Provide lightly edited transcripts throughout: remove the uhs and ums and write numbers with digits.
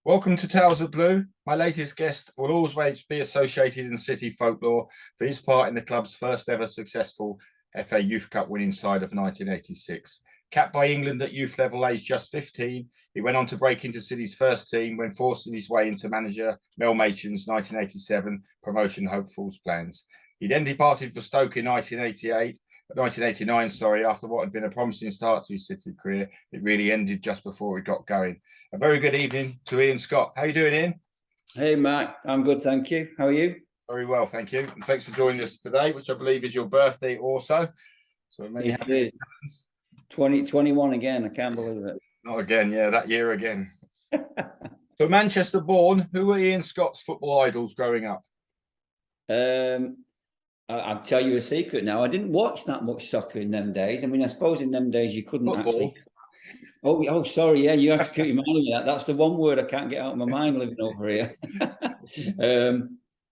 Welcome to Tales of Blue. My latest guest will always be associated in City folklore for his part in the club's first ever successful FA Youth Cup winning side of 1986. Capped by England at youth level age just 15, he went on to break into City's first team when forcing his way into manager Mel Machin's 1987 promotion hopefuls plans. He then departed for Stoke in 1989, after what had been a promising start to his City career. It really ended just before he got going. A very good evening to Ian Scott. How are you doing, Ian? Hey, Matt. I'm good, thank you. How are you? Very well, thank you. And thanks for joining us today, which I believe is your birthday also. So many 2021 again. I can't believe it. Not again, yeah, that year again. So Manchester born, who were Ian Scott's football idols growing up? I'll tell you a secret now. I didn't watch that much soccer in them days. I mean, I suppose in them days you couldn't actually. Oh, sorry. Yeah, you have to keep reminding me that. That's the one word I can't get out of my mind living over here.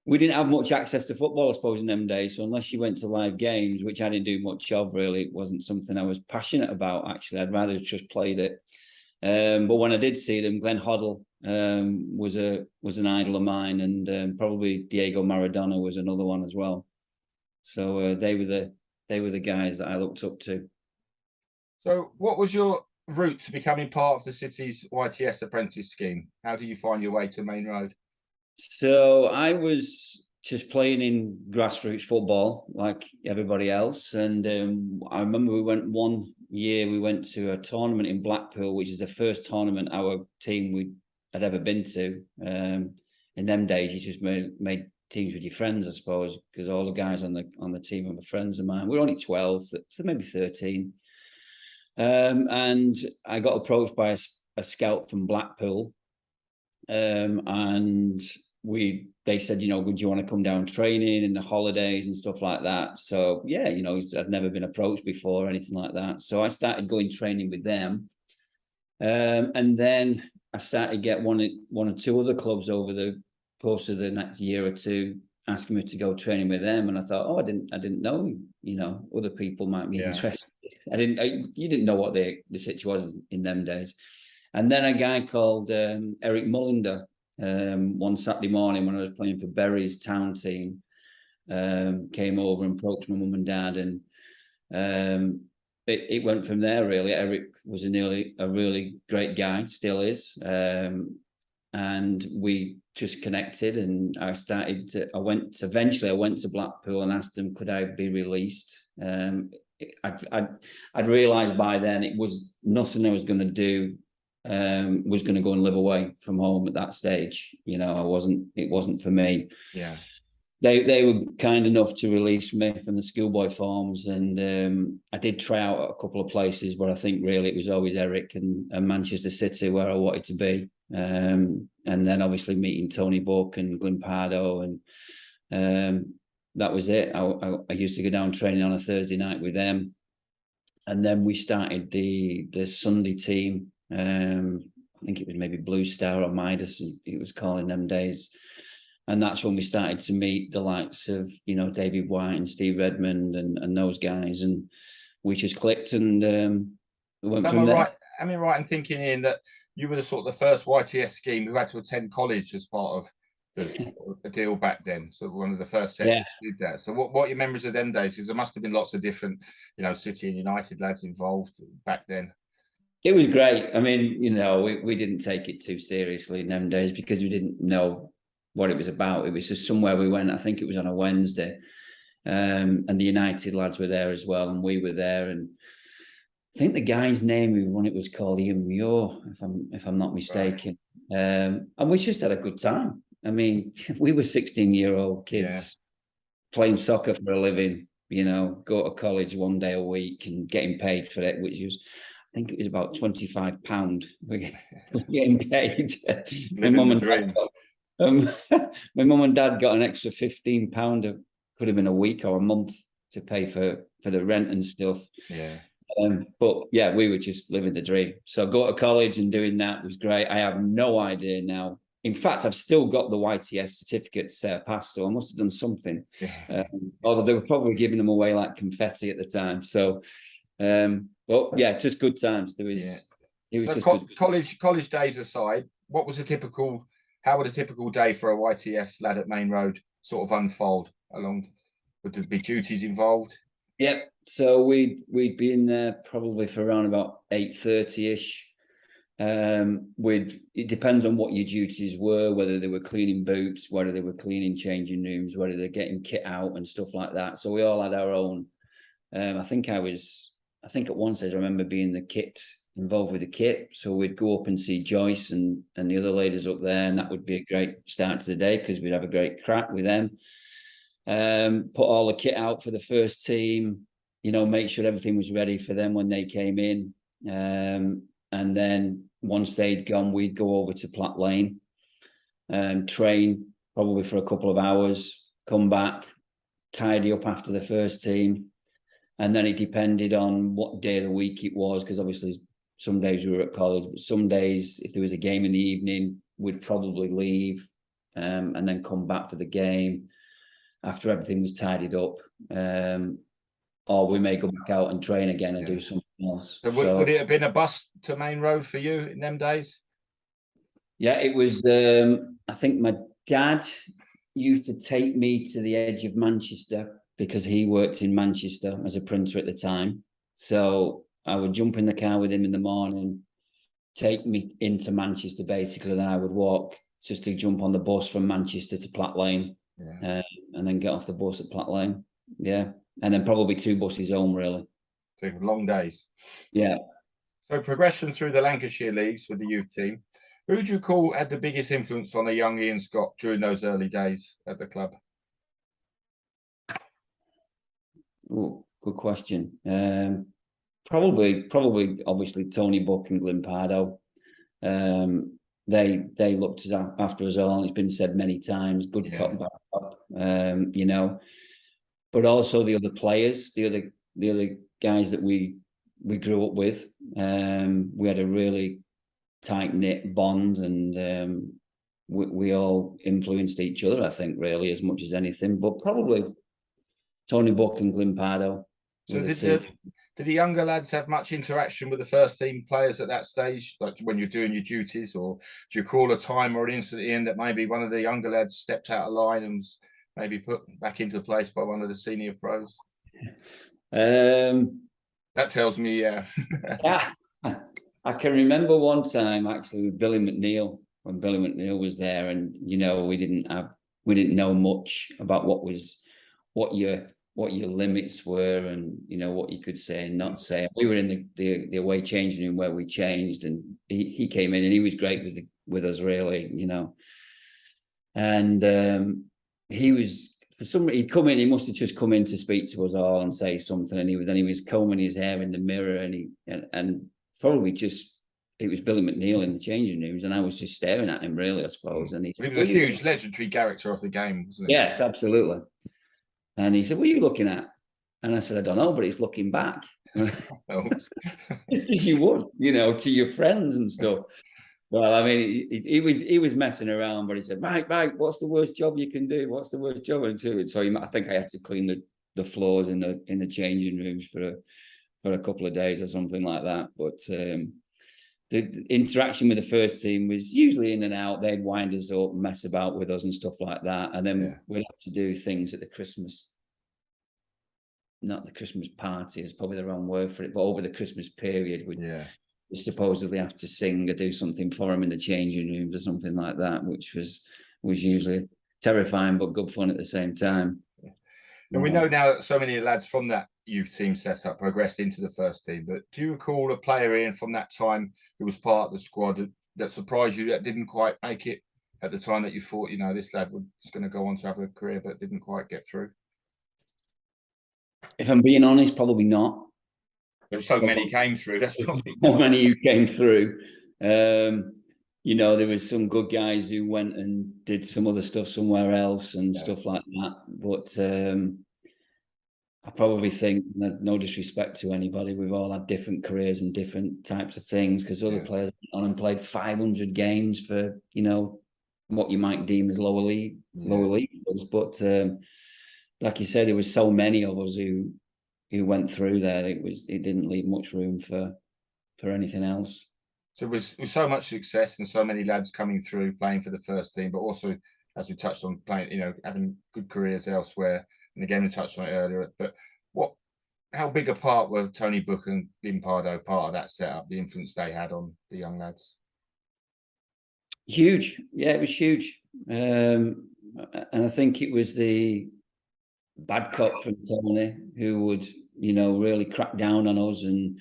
We didn't have much access to football, I suppose, in them days. So unless you went to live games, which I didn't do much of, really, it wasn't something I was passionate about, actually. I'd rather just played it. But when I did see them, Glenn Hoddle was an idol of mine, and probably Diego Maradona was another one as well. So they were the guys that I looked up to. So what was your route to becoming part of the City's YTS apprentice scheme? How did you find your way to Main Road? So I was just playing in grassroots football like everybody else, and I remember one year we went to a tournament in Blackpool, which is the first tournament our team had ever been to. In them days, you just made teams with your friends, I suppose, because all the guys on the team were friends of mine. We were only 12, so maybe 13. And I got approached by a scout from Blackpool, and they said, would you want to come down training in the holidays and stuff like that? So yeah, I'd never been approached before or anything like that. So I started going training with them, and then I started to get one or two other clubs over the course of the next year or two asking me to go training with them, and I thought, I didn't know, other people might be interested. You didn't know what the situation was in them days. And then a guy called Eric Mullender, one Saturday morning when I was playing for Bury's town team, came over and approached my mum and dad, and it went from there, really. Eric was a really great guy, still is, and we just connected, and I went to Blackpool and asked them, could I be released? I'd realised by then it was nothing I was going to do was going to go and live away from home at that stage. It wasn't for me. Yeah. They were kind enough to release me from the schoolboy forms, and I did try out at a couple of places, but I think really it was always Eric and Manchester City where I wanted to be. And then obviously meeting Tony Buck and Glyn Pardo, and that was it. I used to go down training on a Thursday night with them, and then we started the Sunday team. I think it was maybe Blue Star or Midas, it was called in them days. And that's when we started to meet the likes of, David White and Steve Redmond and those guys. And we just clicked, and we went from there. Am I right in thinking, Ian, that you were the first YTS scheme who had to attend college as part of the deal back then? So one of the first sets did that. So what are your memories of them days? Because there must have been lots of different, City and United lads involved back then. It was great. I mean, we didn't take it too seriously in them days because we didn't know what it was about. It was just somewhere we went. I think it was on a Wednesday, and the United lads were there as well, and we were there. And I think the guy's name who won it was called Ian Muir, if I'm not mistaken. Right. And we just had a good time. I mean, we were 16-year-old kids playing soccer for a living. Go to college one day a week and getting paid for it, which was, I think it was about £25 we're getting paid. My mum and dad got an extra £15. It could have been a week or a month to pay for the rent and stuff. Yeah. But yeah, we were just living the dream. So go to college and doing that was great. I have no idea now. In fact, I've still got the YTS certificate to pass, so I must have done something. Yeah. Although they were probably giving them away like confetti at the time. So, but yeah, just good times. There was. Yeah. It was college days aside, what was how would a typical day for a YTS lad at Main Road sort of unfold along? Would there be duties involved? Yep. So we'd be in there probably for around about 8:30ish. It depends on what your duties were, whether they were cleaning boots, whether they were cleaning changing rooms, whether they're getting kit out and stuff like that. So we all had our own. I think at one stage I remember being involved with the kit. So we'd go up and see Joyce and the other ladies up there, and that would be a great start to the day because we'd have a great crack with them. Put all the kit out for the first team, make sure everything was ready for them when they came in. And then once they'd gone, we'd go over to Platt Lane, train probably for a couple of hours, come back, tidy up after the first team. And then it depended on what day of the week it was, because obviously some days we were at college, but some days, if there was a game in the evening, we'd probably leave and then come back for the game after everything was tidied up. Or we may go back out and train again and do something else. So would it have been a bus to Main Road for you in them days? Yeah, it was. I think my dad used to take me to the edge of Manchester because he worked in Manchester as a printer at the time. So I would jump in the car with him in the morning, take me into Manchester basically, then I would walk just to jump on the bus from Manchester to Platt Lane, and then get off the bus at Platt Lane. Yeah. And then probably 2 buses home, really. So long days. Yeah. So progression through the Lancashire leagues with the youth team. Who do you call had the biggest influence on a young Ian Scott during those early days at the club? Oh, good question. Probably, obviously, Tony Buck and Glyn Pardo. They looked after us all. It's been said many times. Good cop, bad cop. But also the other players, the other guys that we grew up with. We had a really tight-knit bond, and we all influenced each other, I think, really, as much as anything. But probably Tony Buck and Glyn Pardo. So did the younger lads have much interaction with the first team players at that stage, like when you're doing your duties, or do you call a time or an incident in that maybe one of the younger lads stepped out of line and was maybe put back into place by one of the senior pros? That tells me, yeah. Yeah. I can remember one time actually with Billy McNeil, when Billy McNeil was there, and we didn't know much about what your limits were, and what you could say and not say. We were in the away changing room where we changed, and he came in and he was great with us, really, and he was, for some reason, he'd come in, he must have just come in to speak to us all and say something, and he was combing his hair in the mirror, and probably just, it was Billy McNeil in the changing rooms, and I was just staring at him, really, I suppose. And he was a huge legendary character of the game, wasn't he? Yes, absolutely. And he said, "What are you looking at?" And I said, "I don't know, but he's looking back." Just as you would, to your friends and stuff. Well, I mean, he was messing around, but he said, right, what's the worst job you can do? What's the worst job? And so I think I had to clean the floors in the changing rooms for a couple of days or something like that. But the interaction with the first team was usually in and out. They'd wind us up, mess about with us and stuff like that. And then we'd have to do things at the Christmas, not the Christmas party is probably the wrong word for it, but over the Christmas period, we supposedly have to sing or do something for them in the changing rooms or something like that, which was usually terrifying but good fun at the same time. And we know now that so many lads from that youth team setup progressed into the first team, but do you recall a player in from that time who was part of the squad that surprised you, that didn't quite make it at the time, that you thought, this lad was going to go on to have a career but didn't quite get through? If I'm being honest, probably not. There's so many came through. That's probably so many who came through. There was some good guys who went and did some other stuff somewhere else and stuff like that. But I probably think, no disrespect to anybody, we've all had different careers and different types of things, because other players went on and played 500 games for, what you might deem as lower league. But like you said, there was so many of us who went through there. It didn't leave much room for anything else. So with so much success and so many lads coming through playing for the first team, but also, as we touched on, playing, having good careers elsewhere. And again, we touched on it earlier. But how big a part were Tony Book and Limpardo part of that setup, the influence they had on the young lads? Huge. Yeah, it was huge. And I think it was the bad cop from Tony who would, really crack down on us and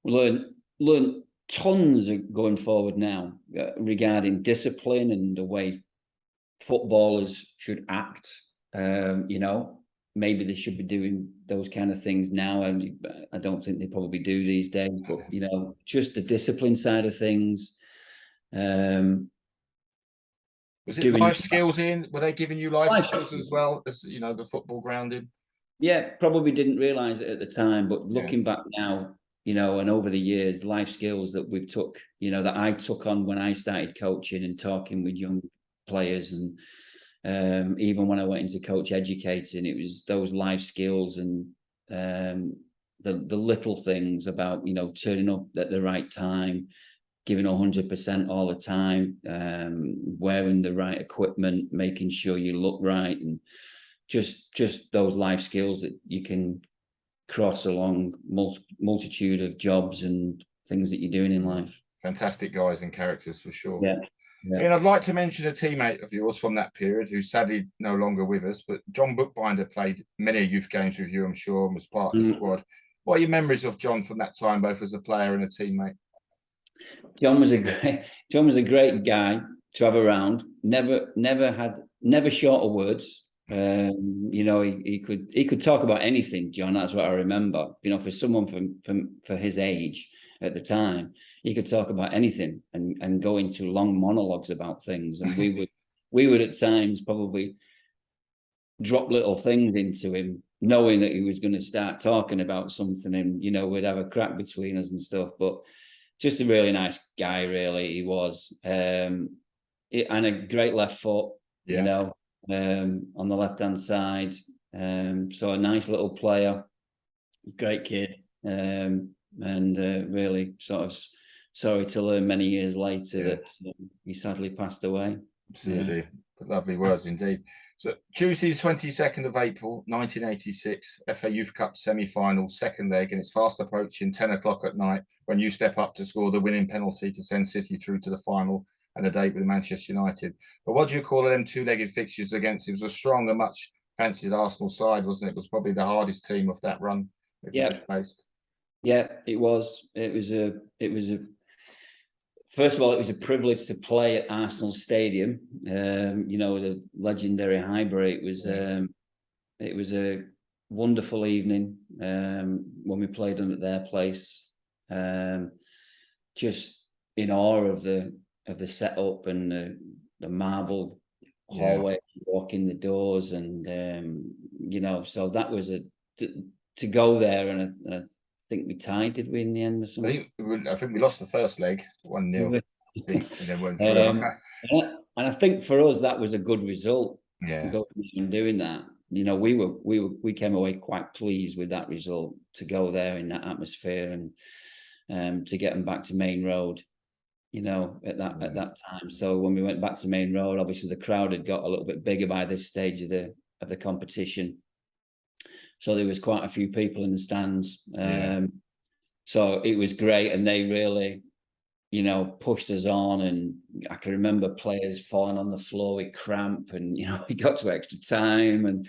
learn tons of going forward now regarding discipline and the way footballers should act. Maybe they should be doing those kind of things now. And I don't think they probably do these days, but, just the discipline side of things. Was it life skills in? Were they giving you life skills as well as, the football grounding? Yeah, probably didn't realise it at the time, but looking back now, and over the years, life skills that we've took, that I took on when I started coaching and talking with young players, and even when I went into coach educating, it was those life skills and the little things about, turning up at the right time, giving 100% all the time, wearing the right equipment, making sure you look right, and just those life skills that you can cross along multitude of jobs and things that you're doing in life. Fantastic guys and characters for sure. Yeah. And I'd like to mention a teammate of yours from that period who's sadly no longer with us, but John Bookbinder played many youth games with you, I'm sure, and was part of the squad. What are your memories of John from that time, both as a player and a teammate? John was a great guy to have around. Never short of words. He could talk about anything, John. That's what I remember. For someone for his age at the time, he could talk about anything and go into long monologues about things. And we would at times probably drop little things into him, knowing that he was going to start talking about something, and we'd have a crack between us and stuff. But just a really nice guy, really, he was. And a great left foot, on the left-hand side. So a nice little player, great kid. And really sort of sorry to learn many years later that he sadly passed away. Absolutely. Lovely words indeed. So Tuesday, 22nd of April, 1986, FA Youth Cup semi-final, second leg, and it's fast approaching 10 o'clock at night when you step up to score the winning penalty to send City through to the final and a date with Manchester United. But what do you call them two-legged fixtures against? It was a strong and much fancied Arsenal side, wasn't it? It was probably the hardest team of that run. Faced. Yeah, it was. First of all, it was a privilege to play at Arsenal Stadium. The legendary Highbury. It was a wonderful evening when we played them at their place. Just in awe of the setup and the marble hallway, walk in the doors, and so that was to go there, and I think we tied, did we, in the end or something? I think we lost the first leg 1-0. And then went through. And I think for us that was a good result. Going and doing that. We came away quite pleased with that result, to go there in that atmosphere and to get them back to Main Road. At that time. So when we went back to Main Road, obviously the crowd had got a little bit bigger by this stage of the competition. So there was quite a few people in the stands. So it was great, and they really, pushed us on. And I can remember players falling on the floor with cramp, and we got to extra time, and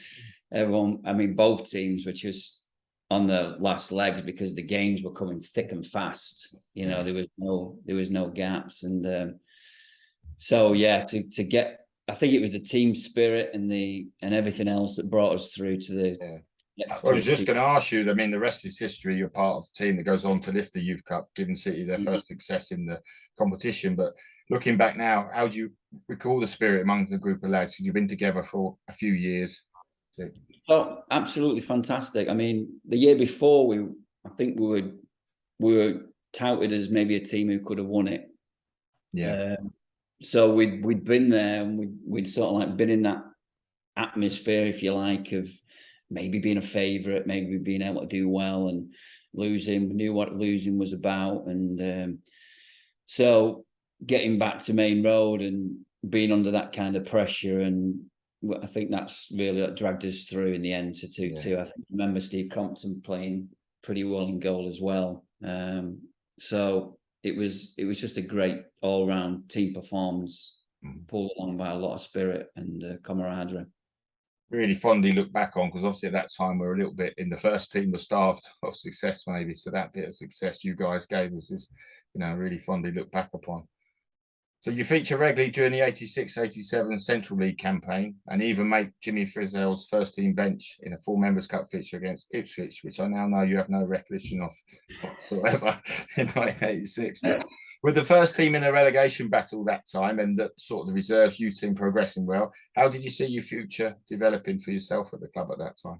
everyone. Both teams were just on the last legs because the games were coming thick and fast. There was no gaps, and to get. I think it was the team spirit and everything else that brought us through to the. I was just going to ask you. The rest is history. You're part of the team that goes on to lift the Youth Cup, giving City their first success in the competition. But looking back now, how do you recall the spirit among the group of lads? You've been together for a few years. Oh, absolutely fantastic. The year before, I think we were touted as maybe a team who could have won it. So we'd been there, and we'd sort of like been in that atmosphere, if you like, of maybe being a favourite, maybe being able to do well, and losing. We knew what losing was about, and So getting back to Main Road and being under that kind of pressure, and I think that's really that dragged us through in the end to 2-2. Yeah. I think I remember Steve Crompton playing pretty well in goal as well. So it was just a great all-round team performance, pulled along by a lot of spirit and camaraderie. Really fondly look back on, because obviously at that time we were a little bit in the first team, was starved of success maybe. So that bit of success you guys gave us is, really fondly look back upon. So you feature regularly during the 86-87 Central League campaign, and even make Jimmy Frizzell's first team bench in a full Members' Cup fixture against Ipswich, which I now know you have no recollection of whatsoever in 1986. But with the first team in a relegation battle that time, and the sort of the reserves youth team progressing well, how did you see your future developing for yourself at the club at that time?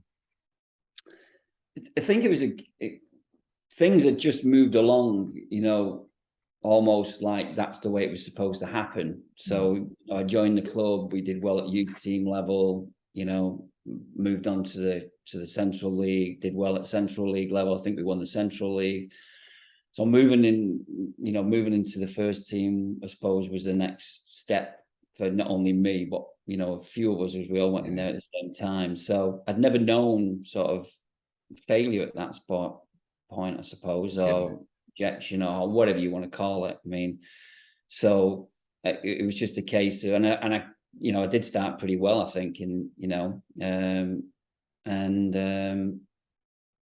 I think it was things had just moved along, almost like that's the way it was supposed to happen. So I joined the club. We did well at youth team level. Moved on to the Central League. Did well at Central League level. I think we won the Central League. So moving into the first team, I suppose, was the next step for not only me, but a few of us, as we all went in there at the same time. So I'd never known sort of failure at that point, I suppose, or rejection, or whatever you want to call it. I mean, so it was just a case of, and I did start pretty well, I think,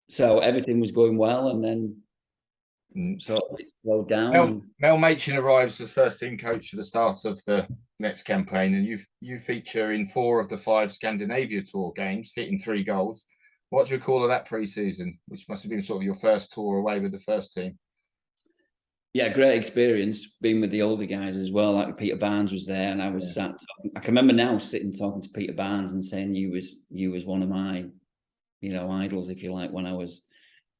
so everything was going well, and then sort of it slowed down. Mel Machin arrives as first team coach at the start of the next campaign, and you feature in 4 of the 5 Scandinavia Tour games, hitting 3 goals. What do you recall of that pre-season, which must have been sort of your first tour away with the first team? Yeah, great experience being with the older guys as well. Like Peter Barnes was there, and I was sat. I can remember now sitting talking to Peter Barnes and saying, "You was one of my, idols, if you like, when I was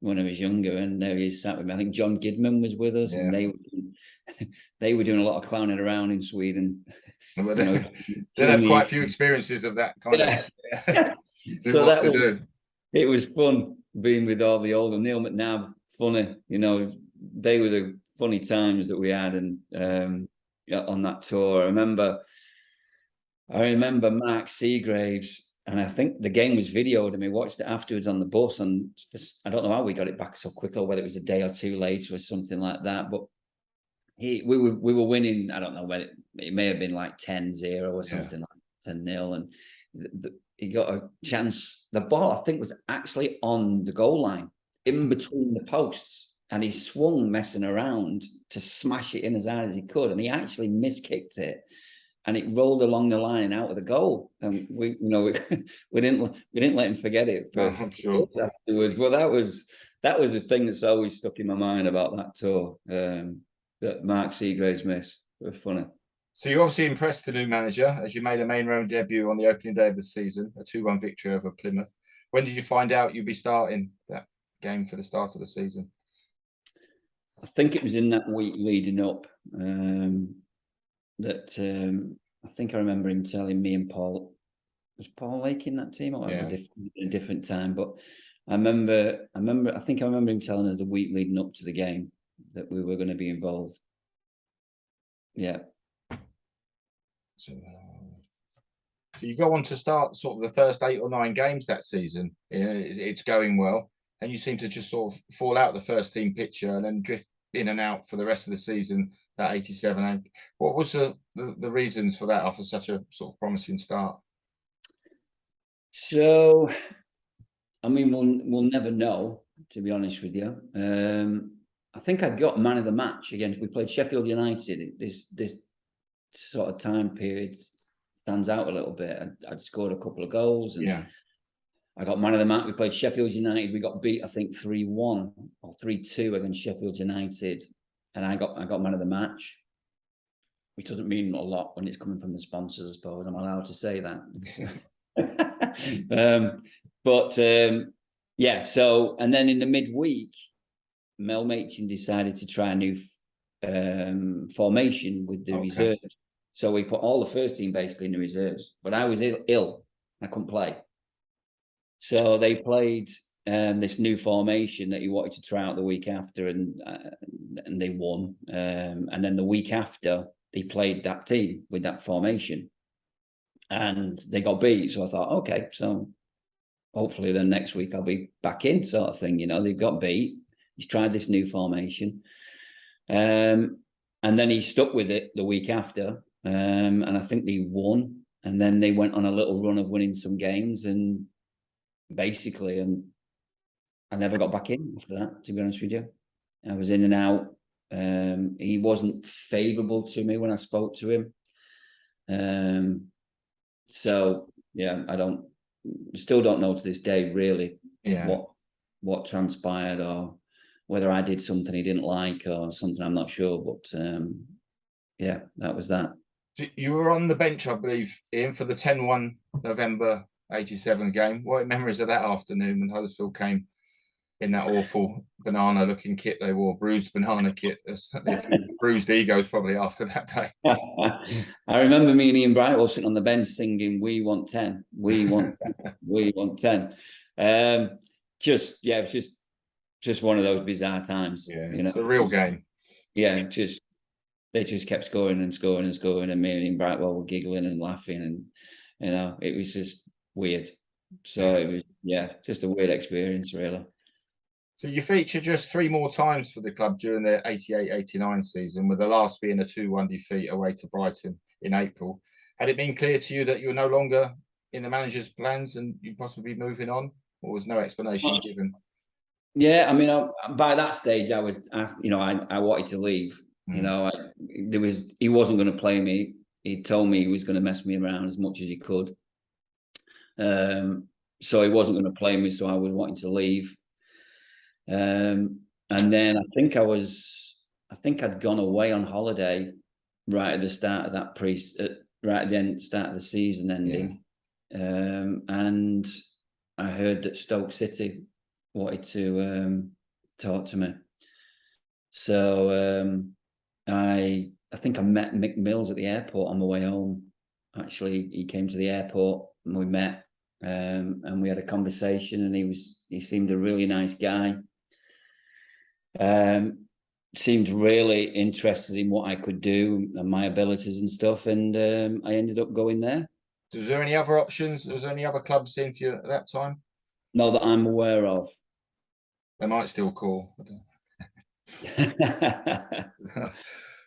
younger." And there he sat with me. I think John Gidman was with us, and they were doing a lot of clowning around in Sweden. They had quite a few experiences of that kind of. So it was fun being with all the older. Neil McNabb, funny, they were the funny times that we had, and on that tour. I remember Mark Seagraves, and I think the game was videoed, and we watched it afterwards on the bus, and I don't know how we got it back so quickly, or whether it was a day or two later or something like that, but we were winning. I don't know when it may have been like 10-0 or something, like 10-0, and he got a chance. The ball, I think, was actually on the goal line, in between the posts, and he swung messing around to smash it in as hard as he could, and he actually miskicked it, and it rolled along the line out of the goal. And we didn't let him forget it for afterwards. But that was the thing that's always stuck in my mind about that tour, that Mark Seagraves missed. It was funny. So you obviously impressed the new manager as you made a main round debut on the opening day of the season, a 2-1 victory over Plymouth. When did you find out you'd be starting that game for the start of the season? I think it was in that week leading up that I think I remember him telling me and Paul. Was Paul Lake in that team, or was it a different time? But I remember him telling us the week leading up to the game that we were going to be involved. Yeah. So you go on to start sort of the first 8 or 9 games that season. It's going well, and you seem to just sort of fall out the first team picture and then drift in and out for the rest of the season. That 87. What was the reasons for that after such a sort of promising start? So, I mean, we'll never know, to be honest with you. I think I got man of the match against. We played Sheffield United. This sort of time period stands out a little bit. I'd scored a couple of goals, and I got man of the match. We played Sheffield United. We got beat, I think, 3-1 or 3-2 against Sheffield United, and I got man of the match, which doesn't mean a lot when it's coming from the sponsors, I suppose. I'm allowed to say that. So, and then in the midweek, Mel Machin decided to try a new formation with the reserves. So we put all the first team basically in the reserves, but I was ill. I couldn't play. So they played this new formation that he wanted to try out the week after, and they won. And then the week after, they played that team with that formation, and they got beat. So I thought, okay, so hopefully then next week I'll be back in, sort of thing. They've got beat. He's tried this new formation, and then he stuck with it the week after, and I think they won. And then they went on a little run of winning some games, and basically, I never got back in after that, to be honest with you. I was in and out. He wasn't favourable to me when I spoke to him. So yeah, still don't know to this day really what transpired, or whether I did something he didn't like or something. I'm not sure, but yeah, that was that. You were on the bench, I believe, Ian, for the 10-1 November 87 game. What memories of that afternoon when Huddersfield came in that awful banana-looking kit they wore, bruised banana kit? There's a few bruised egos probably after that day. I remember me and Ian Brightwell sitting on the bench singing, "We want 10, we want 10, we want 10." It was just one of those bizarre times. Yeah, it's a real game. Yeah, they just kept scoring and scoring and scoring, and me and Ian Brightwell were giggling and laughing, and it was just weird. So it was just a weird experience, really. So you featured just 3 more times for the club during the 88-89 season, with the last being a 2-1 defeat away to Brighton in April. Had it been clear to you that you were no longer in the manager's plans and you'd possibly be moving on, or was no explanation given? Yeah, I mean, by that stage, I was asked, I wanted to leave. He wasn't going to play me. He told me he was going to mess me around as much as he could. So he wasn't going to play me, so I was wanting to leave. And then I think I'd gone away on holiday right at the start of that right at the start of the season ending. Yeah. And I heard that Stoke City wanted to talk to me. So I think I met Mick Mills at the airport on my way home. Actually, he came to the airport and we met, and we had a conversation, and he seemed a really nice guy. Seemed really interested in what I could do and my abilities and stuff, and I ended up going there. Was there any other options? Was there any other clubs in for you at that time? Not that I'm aware of. They might still call.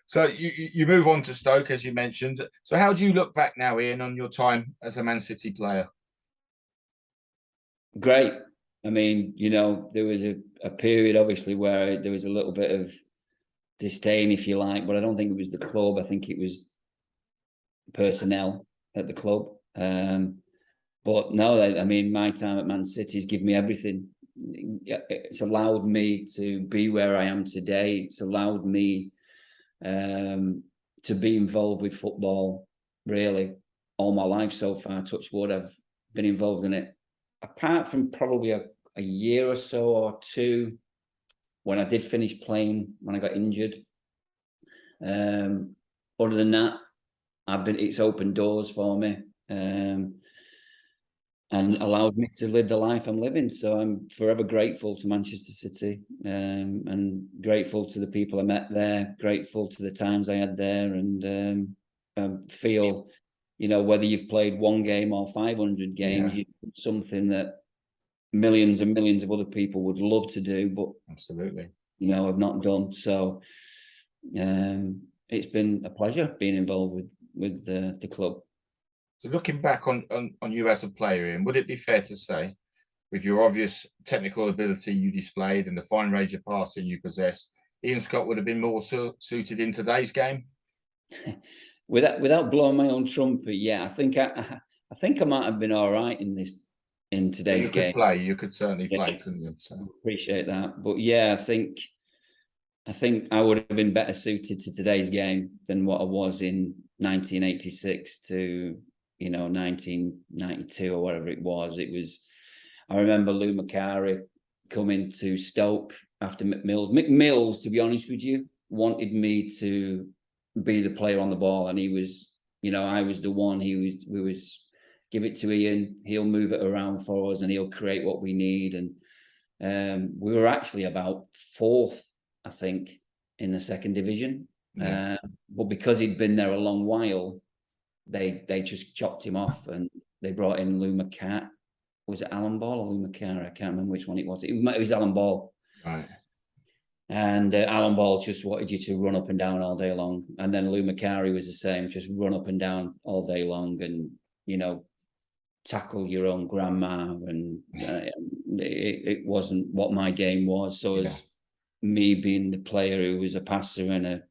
So you move on to Stoke, as you mentioned. So how do you look back now, Ian, on your time as a Man City player? Great. I mean, there was a period, obviously, where there was a little bit of disdain, if you like, but I don't think it was the club. I think it was personnel at the club. But no, I mean, my time at Man City has given me everything. It's allowed me to be where I am today. It's allowed me to be involved with football, really, all my life so far. Touch wood, I've been involved in it. Apart from probably a year or so or two, when I did finish playing, when I got injured. Other than that, it's opened doors for me, and allowed me to live the life I'm living. So I'm forever grateful to Manchester City, and grateful to the people I met there, grateful to the times I had there, and feel, whether you've played one game or 500 games, you do something that millions and millions of other people would love to do, but absolutely, have not done. So it's been a pleasure being involved with the club. So looking back on you as a player, Ian, would it be fair to say, with your obvious technical ability you displayed and the fine range of passing you possess, Ian Scott would have been more suited in today's game? Without blowing my own trumpet, yeah, I think I might have been all right in today's game. You could certainly play, couldn't you? So. Appreciate that, but yeah, I think I would have been better suited to today's game than what I was in 1986 to 1992 or whatever it was. I remember Lou Macari coming to Stoke after Mick Mills. Mick Mills, to be honest with you, wanted me to be the player on the ball, and he was, I was the one. We was give it to Ian, he'll move it around for us and he'll create what we need. And We were actually about 4th, I think, in the 2nd division. Yeah. But because he'd been there a long while, they just chopped him off, and they brought in Lou McCart. Was it Alan Ball or Lou McCart? I can't remember which one it was. It was Alan Ball. Right. And Alan Ball just wanted you to run up and down all day long. And then Lou McCarry was the same, just run up and down all day long and, tackle your own grandma. And it wasn't what my game was. So as me being the player who was a passer and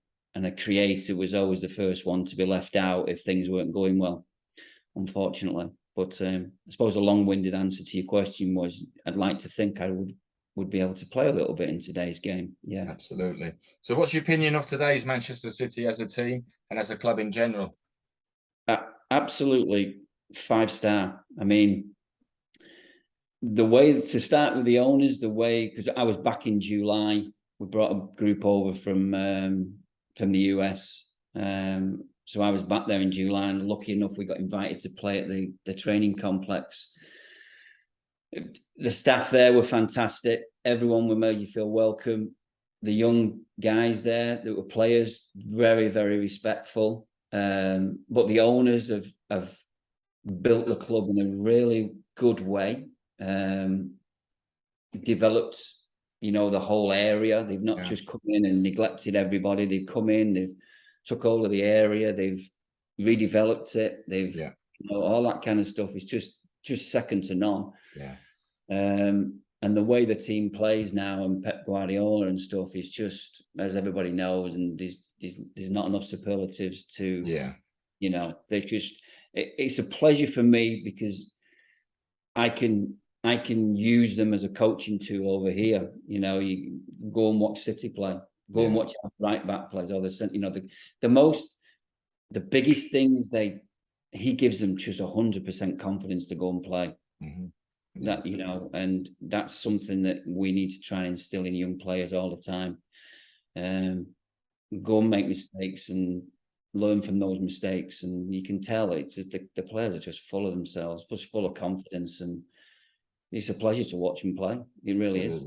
a creator was always the first one to be left out if things weren't going well, unfortunately. But I suppose a long-winded answer to your question was I'd like to think I would be able to play a little bit in today's game. Yeah, absolutely. So what's your opinion of today's Manchester City as a team and as a club in general? Absolutely 5-star. I mean, the way to start with the owners, because I was back in July, we brought a group over from the US. So I was back there in July, and lucky enough, we got invited to play at the training complex. The staff there were fantastic. Everyone made you feel welcome. The young guys there that were players, very, very respectful. But the owners have built the club in a really good way. Developed, the whole area. They've not just come in and neglected everybody. They've come in, they've took hold of the area, they've redeveloped it. They've, all that kind of stuff is just second to none. Yeah. And the way the team plays now and Pep Guardiola and stuff is just, as everybody knows, and there's not enough superlatives to, they just, it's a pleasure for me because I can use them as a coaching tool over here. You go and watch City play, go and watch our right back plays, or the biggest thing is he gives them just 100% confidence to go and play. Mm-hmm. That, and that's something that we need to try and instill in young players all the time. Go and make mistakes and learn from those mistakes. And you can tell it's just the players are just full of themselves, just full of confidence. And it's a pleasure to watch them play. It really is.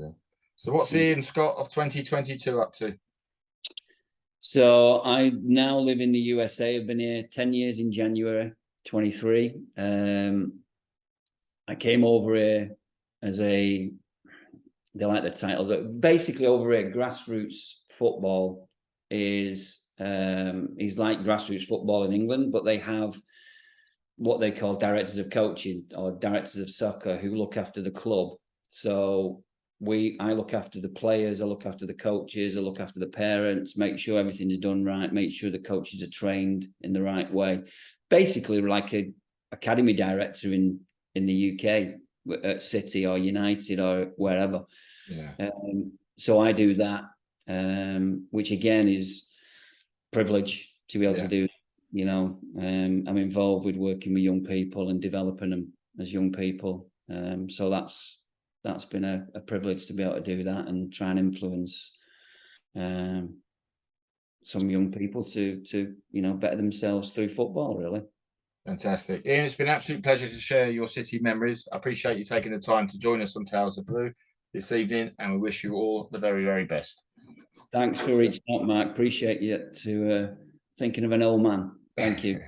So what's Ian Scott of 2022 up to? So I now live in the USA. I've been here 10 years in January 23. I came over here as they like the titles. Basically, over here, grassroots football is like grassroots football in England, but they have what they call directors of coaching or directors of soccer who look after the club. So I look after the players, I look after the coaches, I look after the parents, make sure everything's done right, make sure the coaches are trained in the right way. Basically, like a academy director in the UK at City or United or wherever. So I do that, which again is privilege to be able to do. I'm involved with working with young people and developing them as young people. So that's been a privilege to be able to do that and try and influence some young people to better themselves through football, really. Fantastic. Ian, it's been an absolute pleasure to share your City memories. I appreciate you taking the time to join us on Tales of Blue this evening, and we wish you all the very, very best. Thanks for reaching out, Mark. Appreciate you thinking of an old man. Thank you.